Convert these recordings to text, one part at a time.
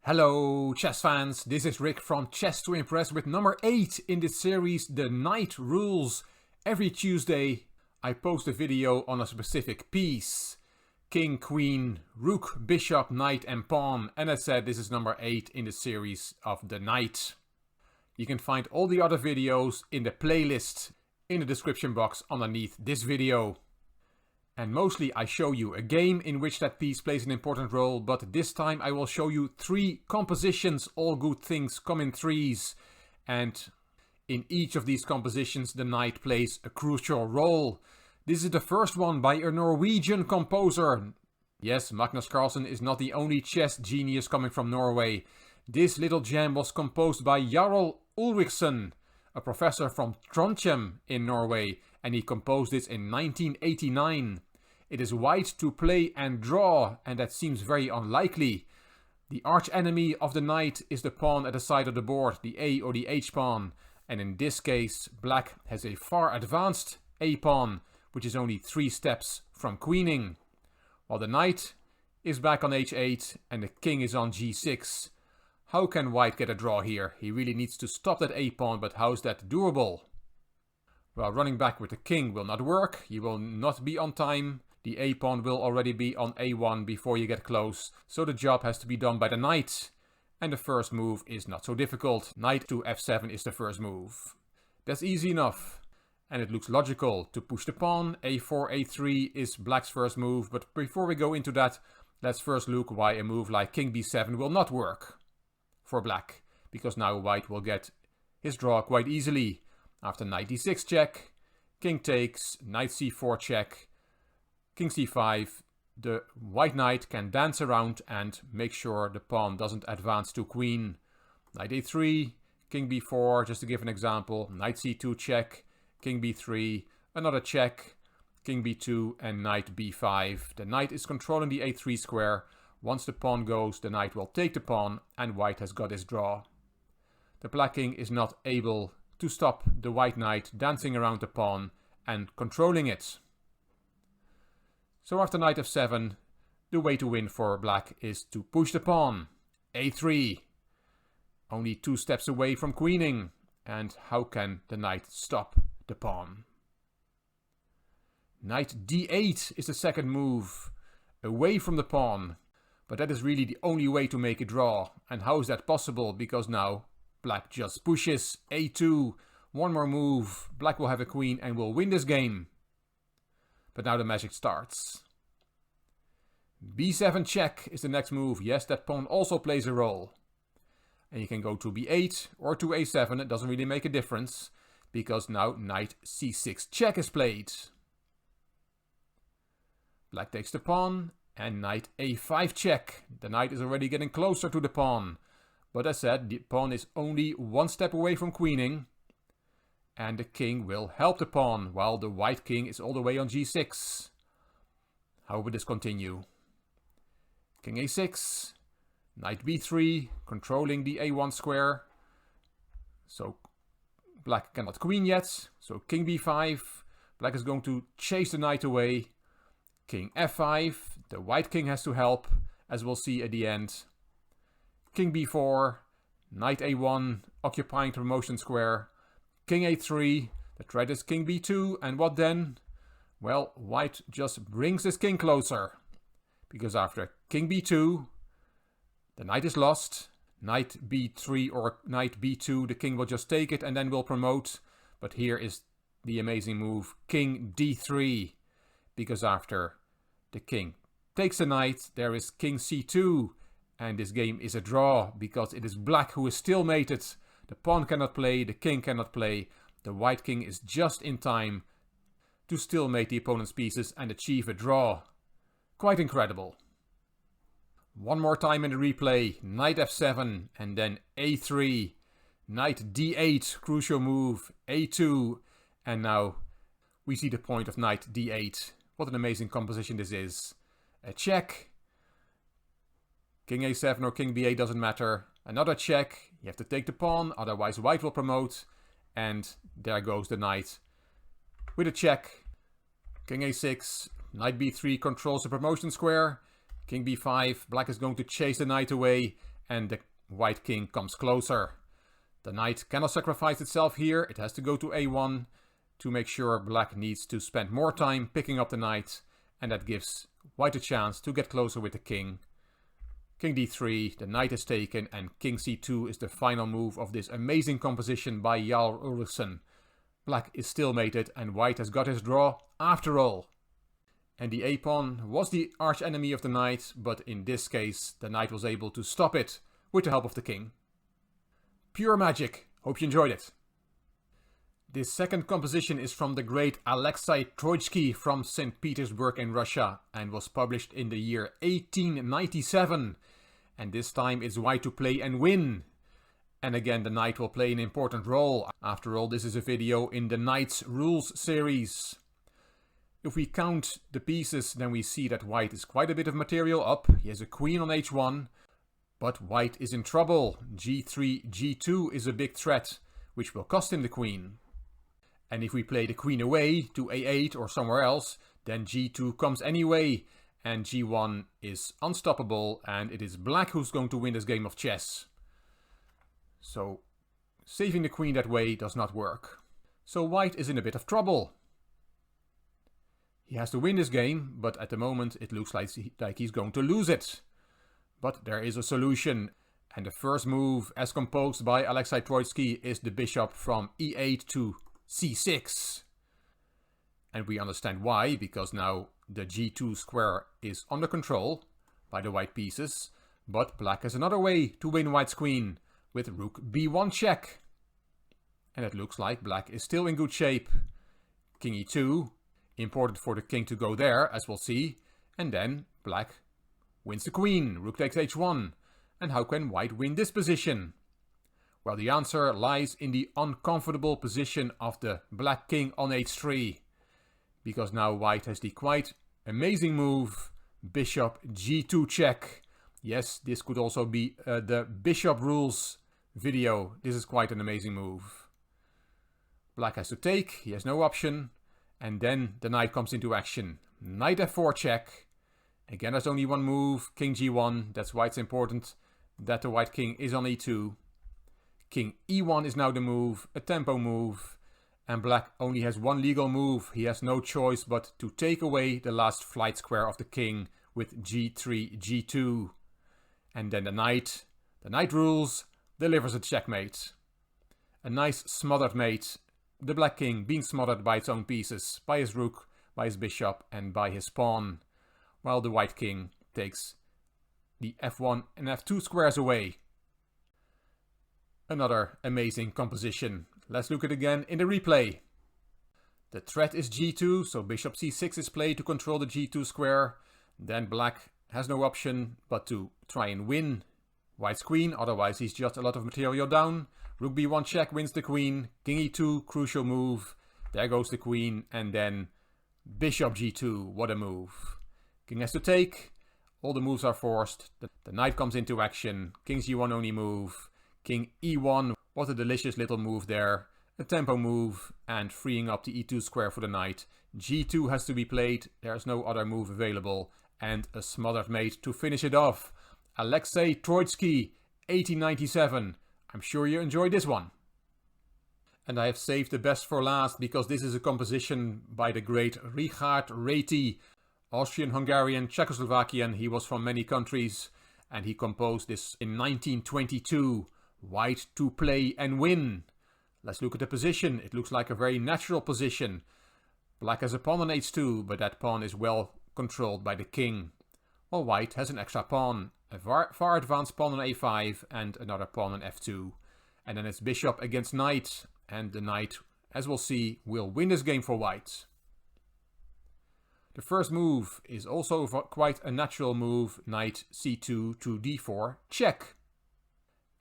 Hello chess fans, this is Rick from Chess to Impress with number 8 in this series, The Knight Rules. Every Tuesday I post a video on a specific piece. King, Queen, Rook, Bishop, Knight and Pawn. And I said this is number 8 in the series of The Knight. You can find all the other videos in the playlist in the description box underneath this video. And mostly I show you a game in which that piece plays an important role, but this time I will show you 3 compositions. All good things come in threes, and in each of these compositions the knight plays a crucial role. This is the first one by a Norwegian composer. Yes, Magnus Carlsen is not the only chess genius coming from Norway. This little gem was composed by Yarol Ulrickson, a professor from Trondheim in Norway, and he composed this in 1989. It is white to play and draw, and that seems very unlikely. The arch enemy of the knight is the pawn at the side of the board, the A or the H pawn, and in this case black has a far advanced A pawn, which is only 3 steps from queening, while the knight is back on H8 and the king is on G6. How can white get a draw here? He really needs to stop that A pawn, but how is that doable? Well, running back with the king will not work. You will not be on time. The A pawn will already be on A1 before you get close, so the job has to be done by the knight. And the first move is not so difficult. Knight to F7 is the first move. That's easy enough. And it looks logical to push the pawn. A4, A3 is black's first move, but before we go into that, let's first look why a move like King B7 will not work for black, because now white will get his draw quite easily. After Knight D6 check, King takes, Knight C4 check, King C5, the white knight can dance around and make sure the pawn doesn't advance to queen. Knight A3, King B4, just to give an example, Knight C2 check, King B3, another check, King B2 and Knight B5. The knight is controlling the A3 square. Once the pawn goes, the knight will take the pawn and white has got his draw. The black king is not able to stop the white knight dancing around the pawn and controlling it. So after Knight F7, the way to win for black is to push the pawn. A3, only 2 steps away from queening. And how can the knight stop the pawn? Knight D8 is the second move, away from the pawn. But that is really the only way to make a draw. And how is that possible? Because now black just pushes. A2, one more move, black will have a queen and will win this game. But now the magic starts. B7 check is the next move. Yes, that pawn also plays a role. And you can go to B8 or to A7, it doesn't really make a difference, because now Knight C6 check is played. Black takes the pawn and Knight A5 check. The knight is already getting closer to the pawn. But as said, the pawn is only 1 step away from queening. And the king will help the pawn, while the white king is all the way on G6. How will this continue? King A6, Knight B3, controlling the A1 square. So black cannot queen yet. So King B5, black is going to chase the knight away. King F5, the white king has to help, as we'll see at the end. King B4, Knight A1, occupying the promotion square. King A3, the threat is King B2, and what then? Well, white just brings his king closer. Because after King B2, the knight is lost. Knight B3 or Knight B2, the king will just take it and then will promote. But here is the amazing move, King D3. Because after the king takes the knight, there is King C2. And this game is a draw, because it is black who is still mated. The pawn cannot play, the king cannot play. The white king is just in time to still mate the opponent's pieces and achieve a draw. Quite incredible. One more time in the replay. Knight F7 and then A3. Knight D8, crucial move. A2. And now we see the point of Knight D8. What an amazing composition this is. A check. King A7 or King B8 doesn't matter. Another check. You have to take the pawn, otherwise white will promote. And there goes the knight. With a check. King A6. Knight B3 controls the promotion square. King B5. Black is going to chase the knight away. and the white king comes closer. The knight cannot sacrifice itself here, it has to go to a1 to make sure black needs to spend more time picking up the knight, and that gives white a chance to get closer with the king. King d3, the knight is taken, and king c2 is the final move of this amazing composition by Yarol Ulrickson. Black is still mated and white has got his draw after all. And the a-pawn was the arch enemy of the knight, but in this case the knight was able to stop it with the help of the king. Pure magic. Hope you enjoyed it. This second composition is from the great Alexey Troitsky from St. Petersburg in Russia and was published in the year 1897. And this time it's white to play and win. And again the knight will play an important role. After all, this is a video in the Knight's Rules series. If we count the pieces, then we see that white is quite a bit of material up. He has a queen on h1, but white is in trouble. g3, g2 is a big threat, which will cost him the queen. And if we play the queen away to a8 or somewhere else, then g2 comes anyway, and g1 is unstoppable, and it is black who's going to win this game of chess. So saving the queen that way does not work. So white is in a bit of trouble. He has to win this game, but at the moment it looks like he's going to lose it. But there is a solution, and the first move, as composed by Alexey Troitsky, is the bishop from e8 to c6. And we understand why, because now the g2 square is under control by the white pieces, but black has another way to win white's queen, with rook b1 check. And it looks like black is still in good shape. King e2. Important for the king to go there, as we'll see, and then black wins the queen, rook takes h1. And how can white win this position? Well, the answer lies in the uncomfortable position of the black king on h3. Because now white has the quite amazing move, bishop g2 check. Yes, this could also be the bishop rules video. This is quite an amazing move. Black has to take, he has no option. And then the knight comes into action. Knight f4 check. Again, there's only one move. King g1. That's why it's important that the white king is on e2. King e1 is now the move. A tempo move. And black only has one legal move. He has no choice but to take away the last flight square of the king with g3, g2. And then the knight rules, delivers a checkmate. A nice smothered mate. The black king being smothered by its own pieces, by his rook, by his bishop and by his pawn, while the white king takes the f1 and f2 squares away. Another amazing composition. Let's look at it again in the replay. The threat is g2, so bishop c6 is played to control the g2 square. Then black has no option but to try and win white's queen, otherwise he's just a lot of material down. Rook b1 check wins the queen, king e2, crucial move, there goes the queen, and then bishop g2, what a move. King has to take, all the moves are forced, the knight comes into action, king g1 only move, king e1, what a delicious little move there, a tempo move, and freeing up the e2 square for the knight. g2 has to be played, there's no other move available, and a smothered mate to finish it off. Alexey Troitsky, 1897. I'm sure you enjoyed this one. And I have saved the best for last because this is a composition by the great Richard Réti, Austrian, Hungarian, Czechoslovakian. He was from many countries and he composed this in 1922. White to play and win. Let's look at the position. It looks like a very natural position. Black has a pawn on h2, but that pawn is well controlled by the king. While white has an extra pawn. A far advanced pawn on a5 and another pawn on f2. And then it's bishop against knight. And the knight, as we'll see, will win this game for white. The first move is also quite a natural move. Knight c2 to d4, check.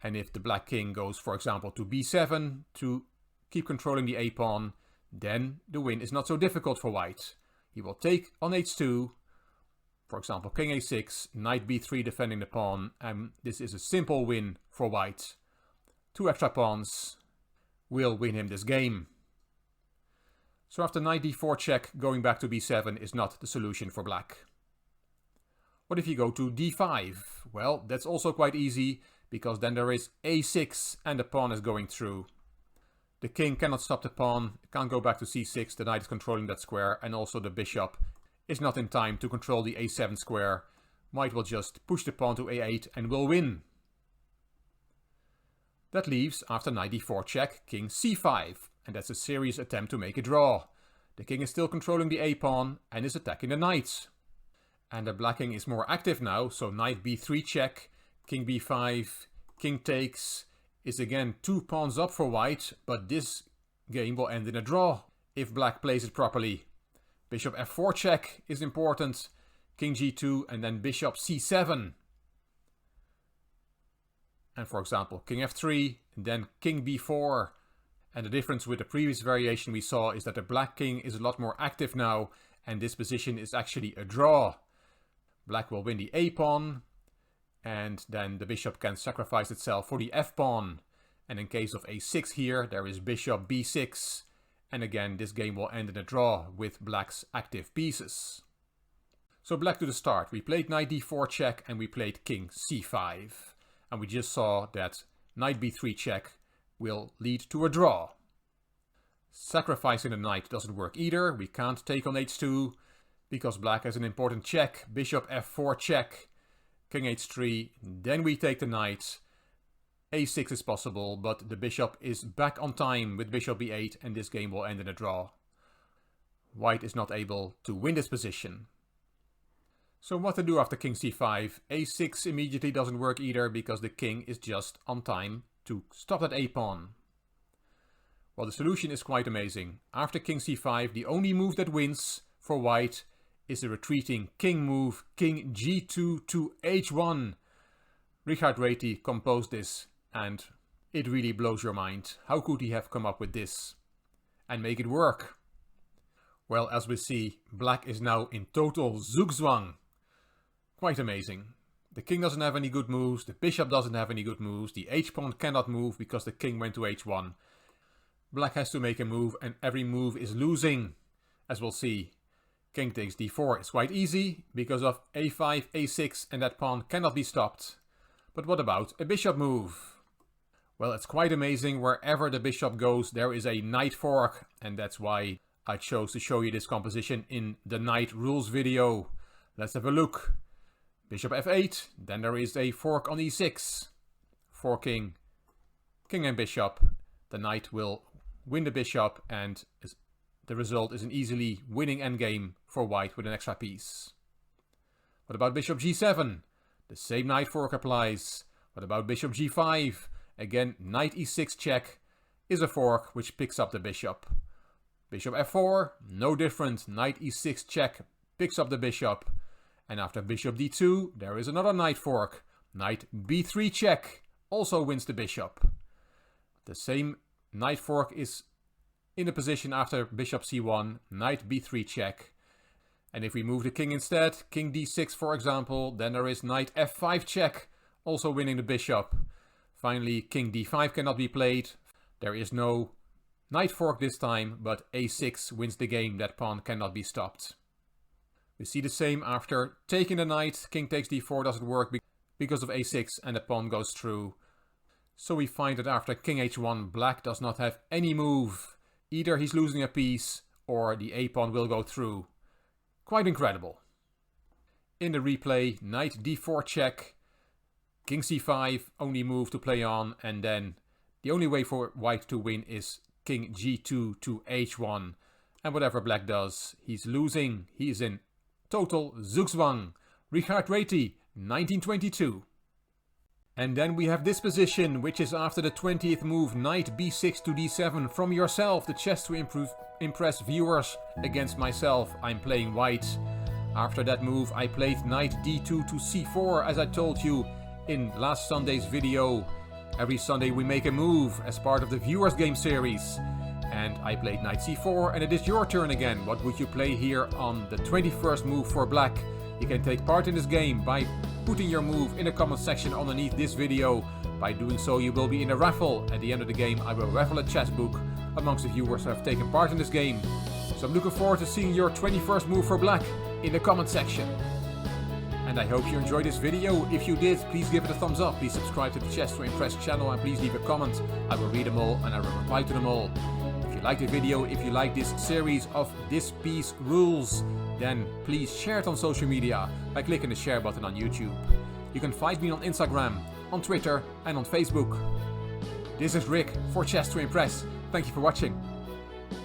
And if the black king goes, for example, to b7 to keep controlling the a-pawn, then the win is not so difficult for white. He will take on h2. For example, king a6, knight b3 defending the pawn, and this is a simple win for white. Two extra pawns will win him this game. So after knight d4 check, going back to b7 is not the solution for black. What if you go to d5? Well, that's also quite easy. because then there is a6 and the pawn is going through. The king cannot stop the pawn, can't go back to c6, the knight is controlling that square, and also the bishop is not in time to control the a7 square. White will just push the pawn to a8 and will win. That leaves, after knight d4 check, king c5, and that's a serious attempt to make a draw. The king is still controlling the a-pawn and is attacking the knights. And the black king is more active now, so knight b3 check, king b5, king takes, is again 2 pawns up for white, but this game will end in a draw if black plays it properly. Bishop f4 check is important, king g2 and then bishop c7. And for example, king f3 and then king b4. And the difference with the previous variation we saw is that the black king is a lot more active now, and this position is actually a draw. Black will win the a-pawn, and then the bishop can sacrifice itself for the f-pawn. And in case of a6 here, there is bishop b6. And again, this game will end in a draw with black's active pieces. So black to the start. We played knight d4 check and we played king c5. And we just saw that knight b3 check will lead to a draw. Sacrificing the knight doesn't work either. We can't take on h2 because black has an important check. Bishop f4 check, king h3, then we take the knight. a6 is possible, but the bishop is back on time with bishop b8 and this game will end in a draw. White is not able to win this position. So what to do after king c5? a6 immediately doesn't work either because the king is just on time to stop that a-pawn. Well, the solution is quite amazing. After king c5, the only move that wins for white is the retreating king move, king g2 to h1. Réti composed this and it really blows your mind. How could he have come up with this and make it work? Well, as we see, black is now in total zugzwang. Quite amazing. The king doesn't have any good moves, the bishop doesn't have any good moves, the h-pawn cannot move because the king went to h1. Black has to make a move and every move is losing, as we'll see. King takes d4 is quite easy because of a5, a6 and that pawn cannot be stopped. But what about a bishop move? Well, it's quite amazing. Wherever the bishop goes, there is a knight fork, and that's why I chose to show you this composition in the knight rules video. Let's have a look. Bishop f8, then there is a fork on e6. Forking king and bishop. The knight will win the bishop and the result is an easily winning endgame for white with an extra piece. What about bishop g7? The same knight fork applies. What about bishop g5? Again, knight e6 check is a fork which picks up the bishop. Bishop f4, no different. Knight e6 check picks up the bishop. And after bishop d2, there is another knight fork. Knight b3 check also wins the bishop. The same knight fork is in the position after bishop c1, knight b3 check. And if we move the king instead, king d6 for example, then there is knight f5 check, also winning the bishop. Finally, king d5 cannot be played. There is no knight fork this time, but a6 wins the game. That pawn cannot be stopped. We see the same after taking the knight. King takes d4 doesn't work because of a6 and the pawn goes through. So we find that after king h1, black does not have any move. Either he's losing a piece or the a-pawn will go through. Quite incredible. In the replay, knight d4 check, king c5, only move to play on, and then the only way for white to win is king g2 to h1. And whatever black does, he's losing. He is in total zugzwang. Réti, 1922. And then we have this position, which is after the 20th move, knight b6 to d7 from yourself, the chess to impress viewers against myself. I'm playing white. After that move, I played knight d2 to c4, as I told you in last Sunday's video. Every Sunday we make a move as part of the viewers game series. And I played knight c4, and it is your turn again. What would you play here on the 21st move for black? You can take part in this game by putting your move in the comment section underneath this video. By doing so, you will be in a raffle. At the end of the game, I will raffle a chess book amongst the viewers who have taken part in this game. So I'm looking forward to seeing your 21st move for black in the comment section. And I hope you enjoyed this video. If you did, please give it a thumbs up. Please subscribe to the Chess to Impress channel and please leave a comment. I will read them all and I will reply to them all. If you like the video, if you like this series of This Piece Rules, then please share it on social media by clicking the share button on YouTube. You can find me on Instagram, on Twitter and on Facebook. This is Rick for Chess to Impress. Thank you for watching.